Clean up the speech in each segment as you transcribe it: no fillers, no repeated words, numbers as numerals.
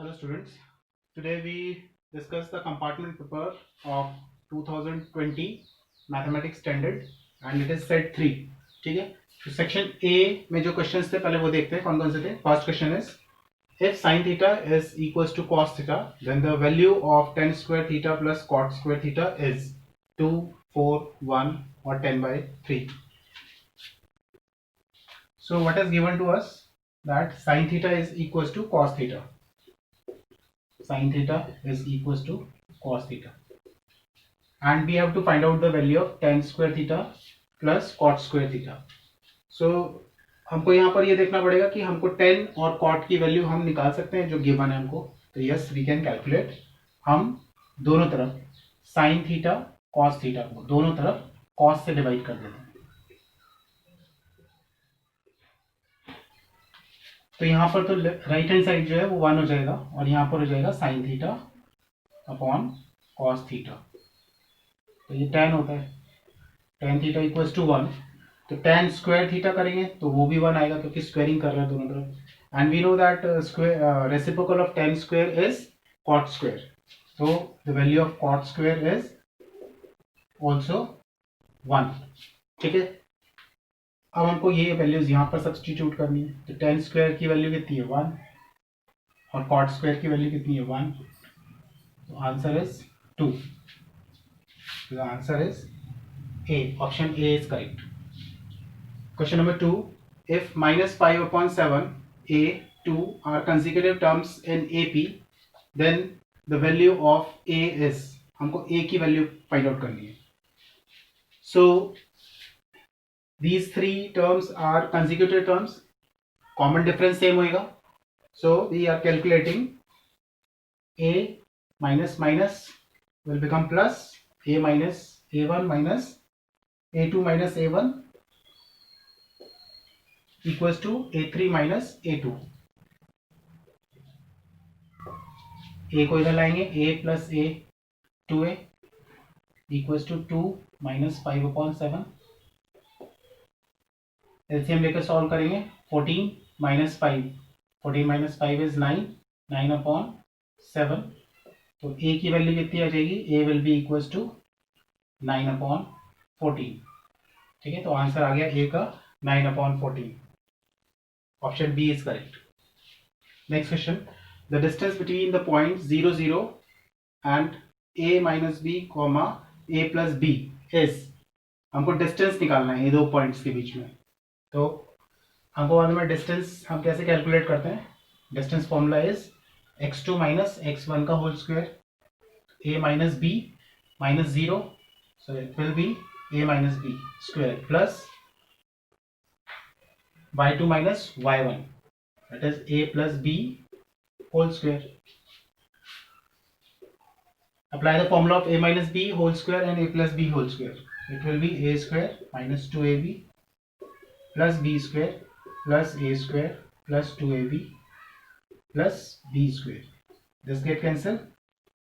Hello students, today we discuss the compartment paper of 2020 Mathematics Standard and it is set 3. ठीक है, तो section A में जो questions थे पहले वो देखते हैं कौन कौन से थे. First question is if sin theta is equals to cos theta then the value of tan square theta plus cot square theta is 2, 4, 1 or 10 by 3. So what is given to us that sin theta is equals to cos theta. Sin theta is equals to cos theta and we have to find out the value of tan square theta plus cot square theta. So हमको यहाँ पर ये देखना पड़ेगा कि हमको tan और cot की वैल्यू हम निकाल सकते हैं जो गिवन है हमको. तो यस वी कैन कैलकुलेट. हम दोनों तरफ sin थीटा cos थीटा को दोनों तरफ cos से डिवाइड कर देते हैं. तो यहाँ पर तो राइट हैंड साइड जो है वो 1 हो जाएगा और यहाँ पर हो जाएगा sine theta upon cos theta. तो ये tan होता है, tan थीटा इक्वल्स टू 1. तो tan स्क्वायर थीटा करेंगे तो वो भी 1 आएगा क्योंकि स्क्वायरिंग कर रहे हैं दोनों तरफ. And we know that square reciprocal of tan square is cot square. तो the value of cot square is also 1. ठीक है, अब हमको ये वैल्यूज यहाँ पर सब्सटीट्यूट करनी है. तो tan स्क्वायर की वैल्यू कितनी है 1 और cot स्क्वायर की वैल्यू कितनी है 1. तो answer is 2. The answer is A. Option A is correct. Question number 2. If minus 5 upon 7 A 2 are consecutive terms in AP, then the value of A is, हमको A की value find out करनी है. So these three terms are consecutive terms. Common difference same होएगा. So we are calculating A minus minus will become plus. A minus A1 minus A2 minus A1 equals to A3 minus A2. A को इधर लाएंगे A plus A 2A equals to 2 minus 5 upon 7. LCM लेकर solve करेंगे. 14 minus 5. 14 minus 5 is 9. 9 upon 7. तो A की value कितनी आ जाएगी. A will be equals to 9 upon 14. ठीक है, तो आंसर आ गया A का 9 upon 14. Option B is correct. Next question. The distance between the points 0, 0 and A minus B, comma A plus B is, हमको distance निकालना है ये दो पॉइंट्स के बीच में. तो हमको मालूम है डिस्टेंस हम कैसे कैलकुलेट करते हैं. Distance formula is x2 minus x1 का whole square A minus B minus 0. So it will be A minus B square plus y2 minus y1, that is A plus B whole square. Apply the formula of A minus B whole square and A plus B whole square. It will be A square minus 2AB plus B square plus A square plus 2AB plus B square. This get cancelled.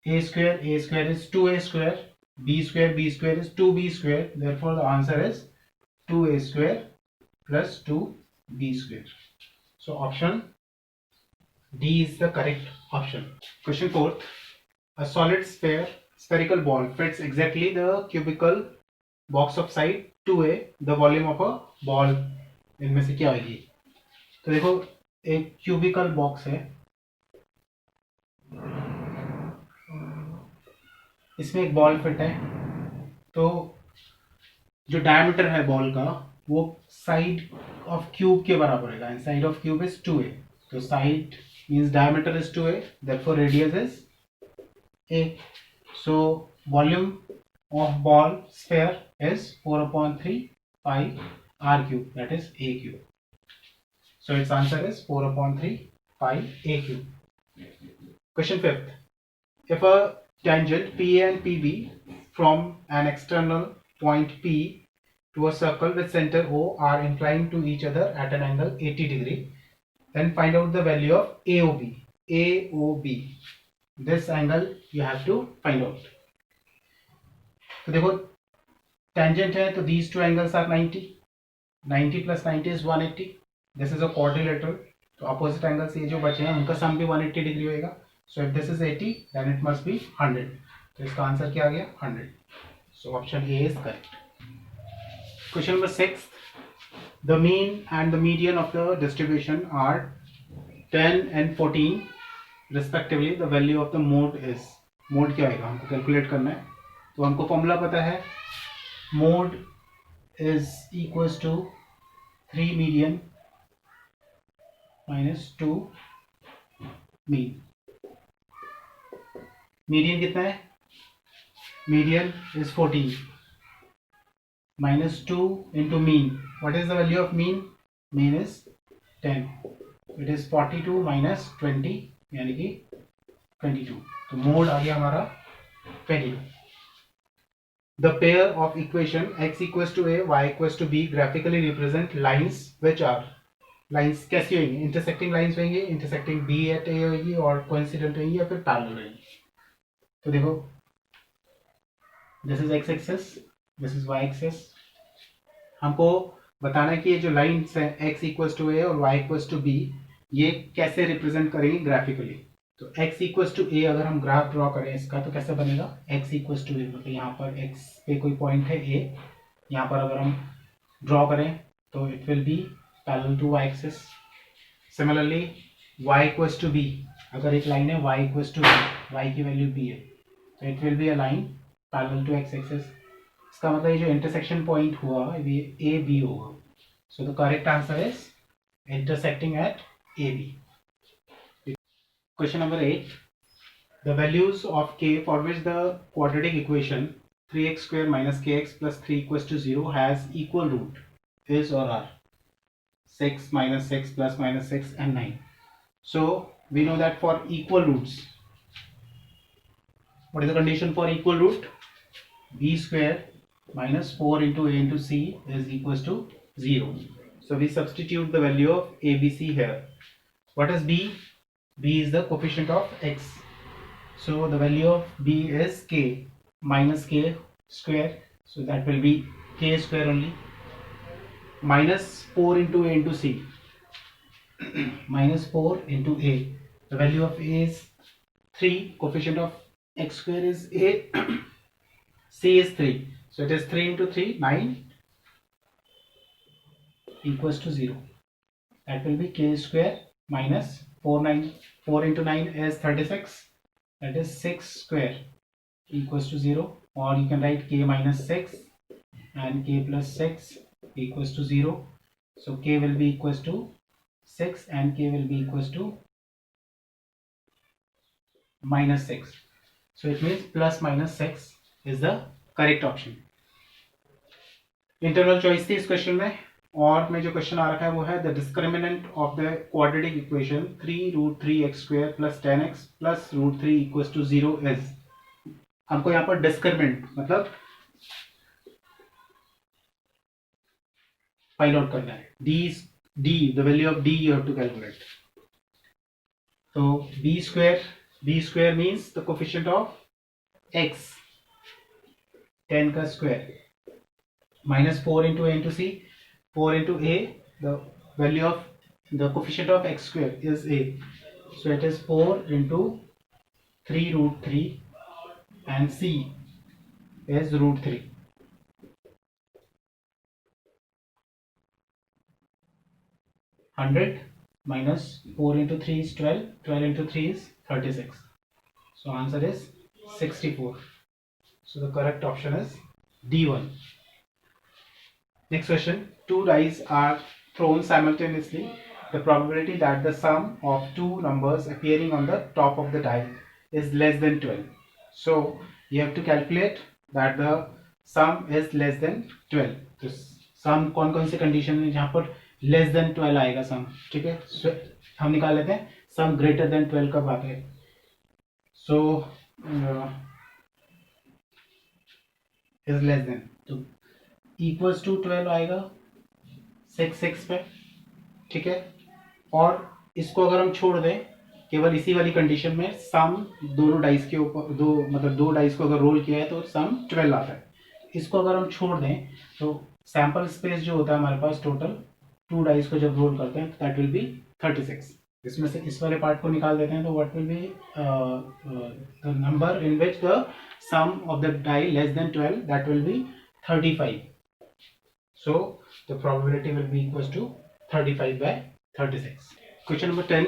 A square is 2A square. B square is 2B square. Therefore the answer is 2A square plus 2B square. So option D is the correct option. Question 4. A solid spherical ball fits exactly the cubical box of side 2A, the volume of a ball. इनमें से क्या होगी. तो देखो एक cubical box है, इसमें एक बॉल फिट है. तो जो डायमीटर है बॉल का वो साइड ऑफ क्यूब के बराबर है and side of cube is 2A. तो side means diameter is 2A, therefore radius is A. So volume of ball sphere is 4 upon 3 pi r cube, that is A cube. So its answer is 4 upon 3 pi A cube. Question 5th. If a tangent PA and PB from an external point P to a circle with center O are inclined to each other at an angle 80 degree, then find out the value of AOB. AOB. This angle you have to find out. तो देखो tangent है तो these two angles are 90. 90 plus 90 is 180. This is a quadrilateral. तो opposite angles ये जो बचे हैं उनका सम भी 180 डिग्री होएगा. So if this is 80 then it must be 100. तो इसका आंसर क्या आ गया 100. So option A is correct. Question number 6. The mean and the median of the distribution are 10 and 14 respectively. the value of the mode is. Mode क्या आएगा हमको calculate करना है. तो हमको फॉर्मूला पता है. Mode is equals to 3 median minus 2 mean. Median कितना है. Median is 14 minus 2 into mean. What is the value of mean. Mean is 10. It is 42 minus 20 यानी कि 22. तो मोड आ गया हमारा 22. The pair of equation x equals to a, y equals to b graphically represent lines which are. lines कैसी होंगी. intersecting lines होंगी. intersecting b at a होगी और coincident होंगी या फिर parallel होंगी. तो देखो this is x axis, this is y axis. हमको बताना है कि ये जो लाइन्स है x equals to a और y equals to b ये कैसे रिप्रेजेंट करेंगे ग्राफिकली. तो x इक्वल्स टू a अगर हम ग्राफ ड्रॉ करें इसका तो कैसे बनेगा. x इक्वल्स टू a मतलब यहाँ पर x पे कोई पॉइंट है a. यहाँ पर अगर हम ड्रॉ करें तो it will be parallel to y axis. Similarly y equals to b अगर एक लाइन है y equals to b, y की वैल्यू b है तो it will be a line parallel to x axis. इसका मतलब ये जो इंटरसेक्शन पॉइंट हुआ ये a b होगा. So the correct answer is intersecting at a b. Question number 8. The values of k for which the quadratic equation 3x square minus kx plus 3 equals to 0 has equal root is or are 6 minus 6 plus minus 6 and 9. So we know that for equal roots, what is the condition for equal root. b square minus 4 into a into c is equals to 0. So we substitute the value of abc here. What is b. b is the coefficient of x. So the value of b is k minus k square. So that will be k square only. Minus 4 into a into c. Minus 4 into a. The value of a is 3. Coefficient of x square is a. c is 3. So it is 3 into 3, 9 equals to 0. That will be k square minus 4 into 9 is 36. That is 6 square equals to 0. Or you can write k minus 6 and k plus 6 equals to 0. So k will be equals to 6 and k will be equals to minus 6. So it means plus minus 6 is the correct option. Interval choice थी इस question में. और में जो question आ रखा है वो है the discriminant of the quadratic equation 3 root 3 x square plus 10x plus root 3 equals to 0 is. हमको यहाँ पर डिस्क्रिमिनेंट मतलब फाइंड आउट करना है. d the value of d you have to calculate. तो b square means the coefficient of x 10 का square minus 4 into a into c. 4 into a, the value of the coefficient of x square is a. So it is 4 into 3 root 3 and c is root 3. Hundred minus 4 into 3 is 12. 12 into 3 is 36. So answer is 64. So the correct option is D1. Next question. Two dice are thrown simultaneously. The probability that the sum of two numbers appearing on the top of the die is less than 12. So you have to calculate that the sum is less than 12. तो sum कौन कौन से condition में जहाँ पर less than 12 आएगा sum. ठीक है. So हम निकाल लेते हैं sum greater than 12 कब आता है. So is less than. तो इक्वल्स टू 12 आएगा 6 पे. ठीक है. और इसको अगर हम छोड़ दें केवल इसी वाली कंडीशन में सम दोनों डाइस के ऊपर दो डाइस को अगर रोल किया है तो सम 12 आता है. इसको अगर हम छोड़ दें तो सैंपल स्पेस जो होता है हमारे पास टोटल 2 डाइस को जब रोल करते हैं दैट विल बी 36. इसमें से इस वाले पार्ट को निकाल देते हैं तो what will be the number in which the sum of the die less than 12, that will be 35. So the probability will be equals to 35 by 36. Question number 10.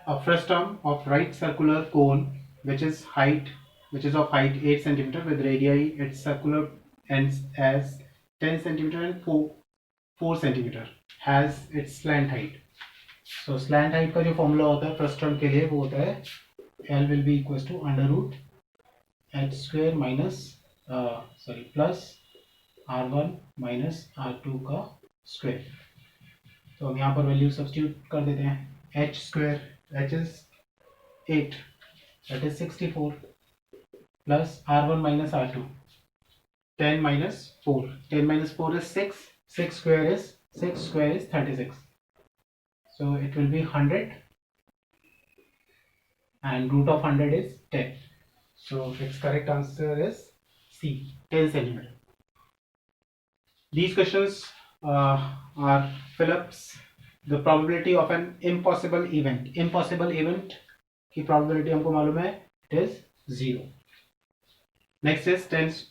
A frustum of right circular cone which is of height 8 cm with radii its circular ends as 10 cm and 4 cm has its slant height. So slant height का जो formula होता है frustum के लिए वो होता है L will be equals to under root h square minus plus r1 minus r2 का स्क्वायर. तो हम यहाँ पर वैल्यू सब्स्टिट्यूट कर देते हैं. h square, h is 8, that is 64 plus r1 minus r2, 10 minus 4, 10 minus 4 is 6, 6 square is 36. So it will be 100 and root of 100 is 10. So its correct answer is C, 10 centimeter. These questions are Phillips, the probability of an impossible event. Impossible event की probability हमको मालूम है, it is 0. Next is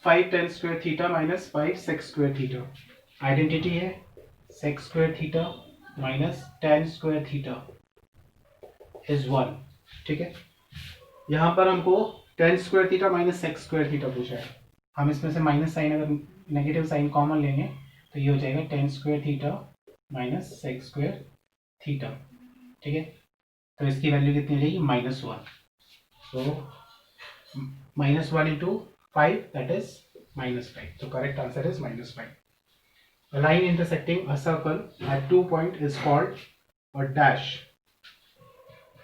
5 tan square theta minus 5 sec square theta. Identity है sec square theta minus tan square theta is 1. ठीक है. यहाँ पर हमको tan square theta minus sec square theta पूछा है. हम इसमें से माइनस साइन, अगर नेगेटिव साइन कॉमन लेंगे तो ये हो जाएगा tan square theta minus sec square theta. ठीक है. तो इसकी वैल्यू कितनी हो जाएगी? -1. सो -1 इंटू 5, दैट इज -5. तो correct answer is -5. A line intersecting a circle at 2 points is called a dash.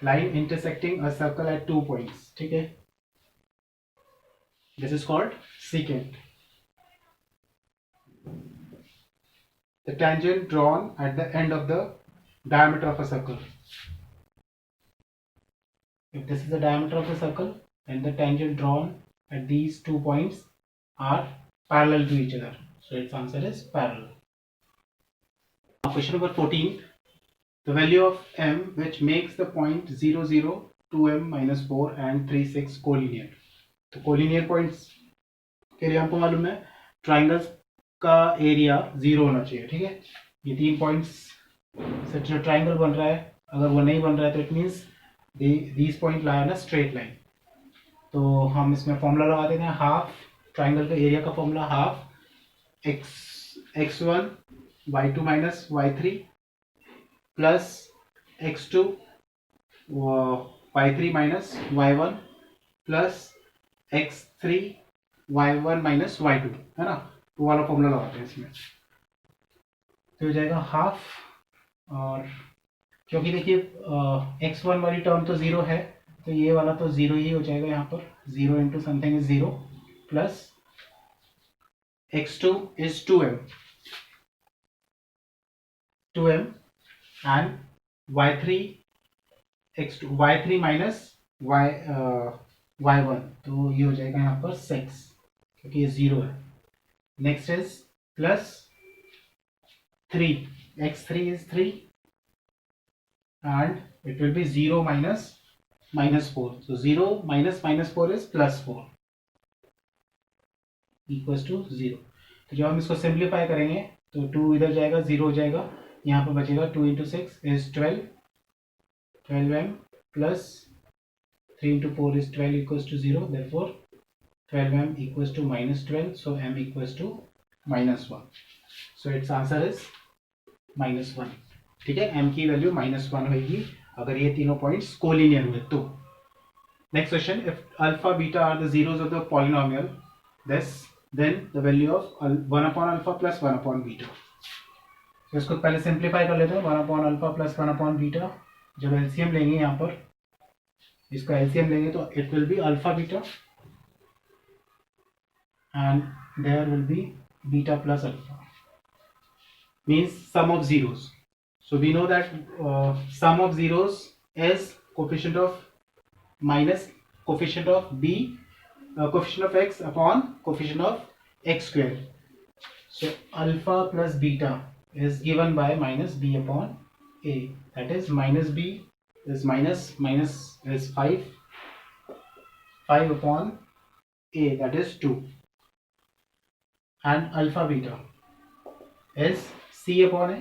Line intersecting a circle at 2 points. ठीक है. This is called secant. The tangent drawn at the end of the diameter of a circle. If this is the diameter of a circle, then the tangent drawn at these 2 points are parallel to each other. So its answer is parallel. Now question number 14. The value of m which makes the point 0, 0, 2m minus 4 and 3, 6 collinear. तो collinear points के लिए हमको मालूम है triangles का area 0 होना चाहिए. ठीक है. ये 3 पॉइंट्स से जो ट्राइंगल बन रहा है, अगर वो नहीं बन रहा है तो it means these point lie on a straight line. तो हम इसमें फॉर्मूला लगा देते हैं. हाफ ट्राइंगल का एरिया का formula half x1 y2 minus y3 plus x2 y3 minus y1 plus x3 y1 minus y2, है ना. तो वाला फॉर्मूला लगाते हैं इसमें. तो हो जाएगा हाफ, और क्योंकि देखिए x1 वाली टर्म तो 0 है तो ये वाला तो 0 ही हो जाएगा. यहाँ पर 0 into something is 0 plus x2 is 2m and y3 minus y1, तो ये हो जाएगा यहाँ पर 6 क्योंकि ये 0 है. Next is plus 3, x3 is 3 and it will be 0 minus -4. So 0 minus -4 is +4 equals to 0. तो जब हम इसको सिंप्लीफाई करेंगे तो 2 इधर जाएगा, 0 हो जाएगा. यहाँ पर बचेगा 2 into 6 is 12m plus 3 into 4 is 12 equals to 0. Therefore 12m equals to -12. So m equals to -1. So it's answer is -1. ठीक है. m की वैल्यू -1 होगी अगर ये तीनों पॉइंट्स कोलिनियर हुए तो. Next question. If alpha beta are the zeros of the polynomial then the value of 1 upon alpha plus 1 upon beta. तो इसको पहले सिंप्लीफाई कर लेते हैं. 1 upon alpha plus 1 upon beta. जब एलसीएम लेंगे यहाँ पर, इसका एलसीएम लेंगे तो it will be alpha beta and there will be beta plus alpha, means sum of zeros. So we know that sum of zeros is coefficient of minus coefficient of b, coefficient of x upon coefficient of x square. So alpha plus beta is given by minus b upon a, that is minus b is minus is 5 upon a, that is 2, and alpha beta is c upon a,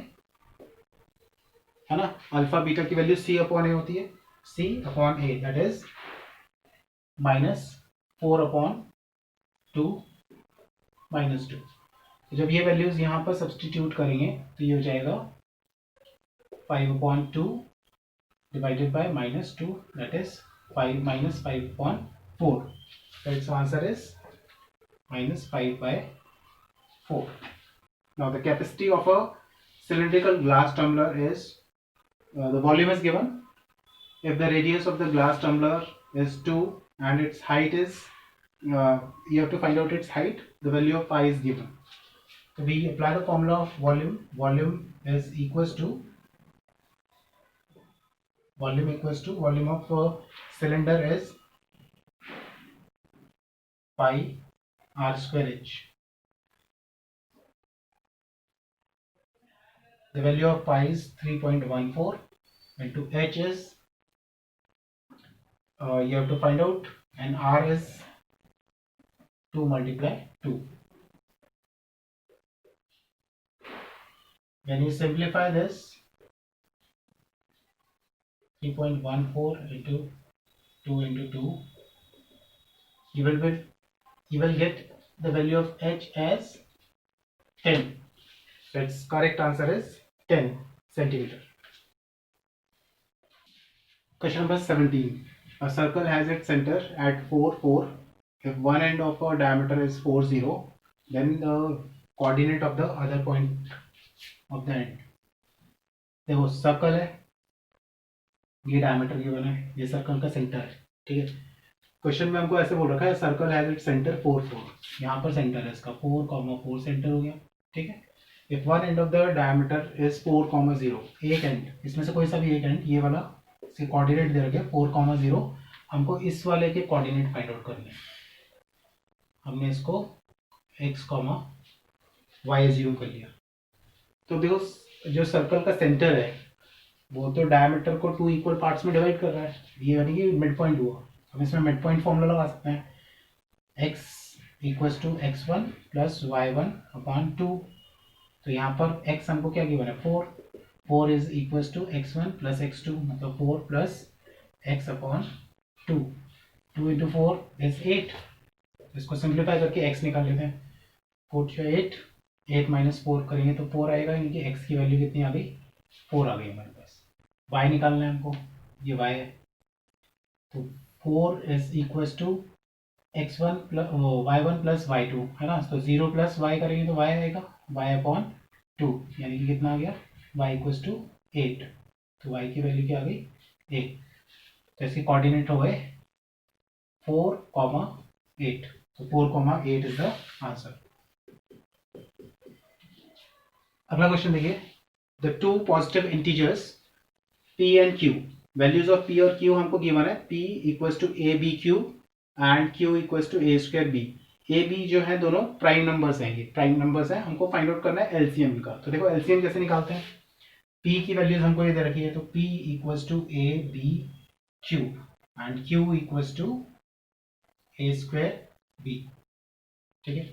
है ना. Alpha beta की value c upon ए होती है, c upon A that is -4 upon 2 -2. जब ये values यहाँ पर substitute करेंगे तो ये हो जाएगा 5 upon 2 divided by -2 that is 5 -5 upon 4. So its answer is -5/4. Now the capacity of a cylindrical glass tumbler is the volume is given. If the radius of the glass tumbler is 2 and its height is you have to find out its height, the value of pi is given. So we apply the formula of volume. Volume of a cylinder is pi r square h. The value of pi is 3.14 into h is you have to find out, and r is 2 multiply 2. When you simplify this, 3.14 into 2 into 2, you will get the value of h as 10. So its correct answer is 10 centimeter. Question number 17. A circle has its center at 4 4. If one end of a diameter is 4 0, then the coordinate of the other point of the end. देखो circle है, ये diameter given है, ये circle का centre है, ठीक है. Question में हमको ऐसे बोल रखा है सर्कल हैज इट्स सेंटर 4 4. यहाँ पर सेंटर है इसका 4, 4 सेंटर हो गया, ठीक है. If one end of the diameter is 4, 0, एक एंड, इसमें से कोई सा भी एक एंड, ये वाला से कोऑर्डिनेट दे रखे 4, 0, हमको इस वाले के कोऑर्डिनेट फाइंड आउट करने हैं. हमने इसको x, y एज्यूम कर लिया. तो देखो जो सर्कल का सेंटर है वो तो डायमीटर को 2 इक्वल पार्ट्स में डिवाइड कर रहा है, ये यानी कि मिड पॉइंट हुआ. हम इसमें मिड पॉइंट फॉर्मूला लगा सकते हैं, x equals to x1 plus y1 upon 2. तो यहाँ पर x हमको क्या गिवन है 4, 4 is equals to x1 plus x2, मतलब 4 plus x upon 2. 2 into 4 is 8. इसको सिंप्लीफाई करके x निकाल लेते हैं. 4 से 8, 8 माइनस 4 करेंगे तो 4 आएगा, यानी कि x की वैल्यू कितनी आ गई 4 आ गई हमारे पास. y निकालना है हमको, ये y है, तो 4 is equals to x1 plus y1 plus y2 है ना. तो 0 प्लस y करेंगे तो y आएगा, y अपॉन 2, यानी कि कितना आ गया y इक्वल्स टू 8. तो y की वैल्यू क्या आ गई 8. तो इसके कोऑर्डिनेट हो गए 4, 8. तो 4, 8 इज द आंसर. अगला क्वेश्चन देखिए. The two positive integers p and q, values of p और q हमको गिवन है. p equals to a b q and q equals to a square b. a b जो है दोनों prime numbers हैं, ये प्राइम नंबर्स हैं. हमको फाइंड आउट करना है एलसीएम का. तो देखो एलसीएम कैसे निकालते हैं. p की वैल्यूज हमको ये दे रखी है, तो p equals to a b q and q equals to a square b, ठीक है.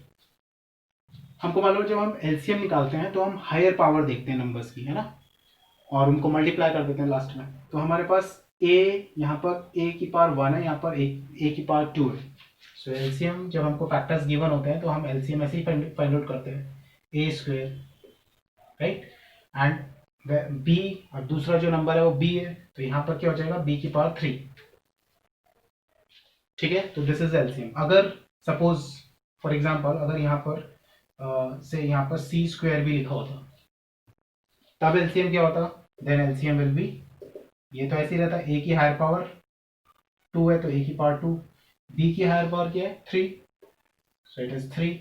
हमको मालूम है जब हम एलसीएम निकालते हैं तो हम हायर पावर देखते हैं नंबर्स की, है ना, और उनको मल्टीप्लाई कर देते हैं लास्ट में. तो हमारे पास a, यहाँ पर a की पावर 1 है, यहाँ पर a की पावर 2 है. सो एलसीएम जब हमको फैक्टर्स गिवन होते हैं तो हम एलसीएम ऐसे ही फाइंड आउट करते हैं, a square, right, and b, और दूसरा जो नंबर है वो b है, तो यहाँ पर क्या हो जाएगा b की पावर 3, ठीक है. तो दिस इज एलसीएम. अगर सपोज फॉर एग्जांपल अगर यहाँ पर से यहाँ पर c स्क्वायर भी लिखा होता तब एलसीएम क्या होता, देन एलसीएम विल बी, ये तो ऐसे ही रहता, a की हायर पावर 2 है तो a की पावर 2, b की हायर पावर क्या है 3, so it is 3,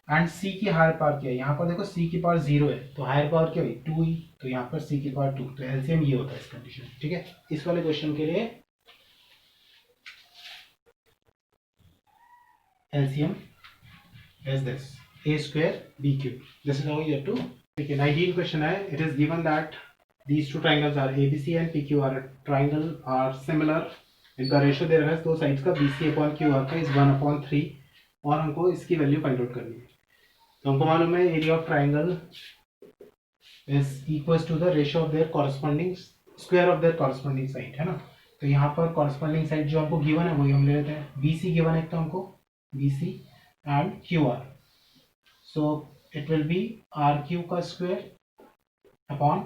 and c की हायर पावर क्या है, यहाँ पर देखो c की पावर 0 है तो हायर पावर क्या हुई 2 ही, तो यहाँ पर c की पावर 2. तो एलसीएम ये होता है इस कंडीशन में, ठीक है. इस वाले क्वेश्चन के लिए LCM is this a square b cube. This is how you have to. देखिए 19 क्वेश्चन है. It is given that these two triangles are ABC and PQR triangle are similar, इनका रेशियो दे रखा है दो साइड्स का BC upon QR का is 1/3 और हमको इसकी वैल्यू फाइंड आउट करनी है। तो हमको मालूम है area of triangle is equals to the ratio of their corresponding square of their corresponding side, है ना। तो यहाँ पर कॉरस्पॉन्डिंग साइड जो हमको गिवन है वही हम ले लेते हैं। BC गिवन है तो हमको BC and QR, so it will B RQ का स्क्वायर अपॉन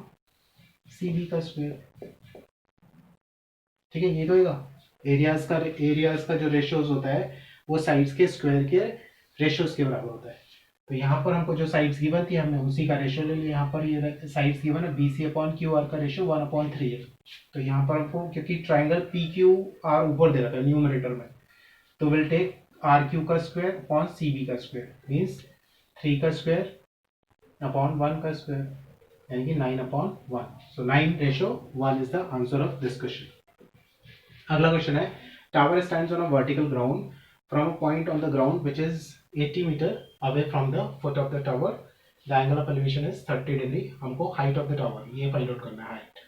CB का स्क्वायर, ठीक है। ये तो एरियाज का जो रेशियोज होता है वो साइड्स के स्क्वायर के रेशियोज के बराबर होता है। तो यहाँ पर हमको जो साइड्स गिवन थी हमने उसी का रेशियो ले लिया। यहाँ पर ये साइड्स गिवन है BC अपॉन QR का रेशियो 1/3 है। तो यहाँ पर हमको क्योंकि ट्राइंगल PQR ऊपर दे रहा था न्यूमरेटर में, तो विल टेक RQ का स्क्वायर अपॉन CB का स्क्वायर मीन्स 3 का स्क्वायर अपॉन 1 का स्क्वायर यानी कि 9/1। So 9:1 is the answer of this question. अगला क्वेश्चन है tower stands on a vertical ground from a point on the ground which is 80 metre away from the foot of the tower, the angle of elevation is 30 degree. हमको height of the tower ये find out करना है, height,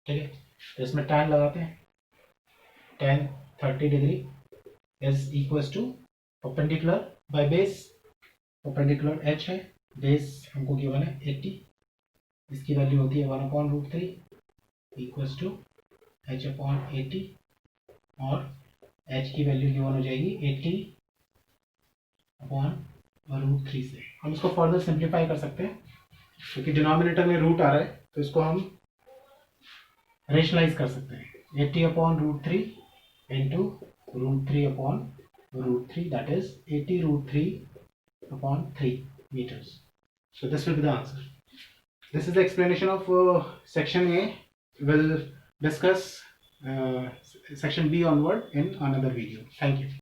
ठीक है। तो इसमें tan लगाते हैं, tan 30 degree is equals to perpendicular by base, perpendicular h है, बेस हमको गिवन है 80, इसकी वैल्यू होती है 1/√3 इक्वल्स टू h/80 और h की वैल्यू गिवन हो जाएगी 80/√3 से। हम इसको फर्दर सिंप्लीफाई कर सकते हैं क्योंकि डिनोमिनेटर में रूट आ रहा है तो इसको हम रेशनलाइज कर सकते हैं। 80/√3 into √3/√3 that is 80√3/3 meters. So this will be the answer. This is the explanation of section A. We'll discuss section B onward in another video. Thank you.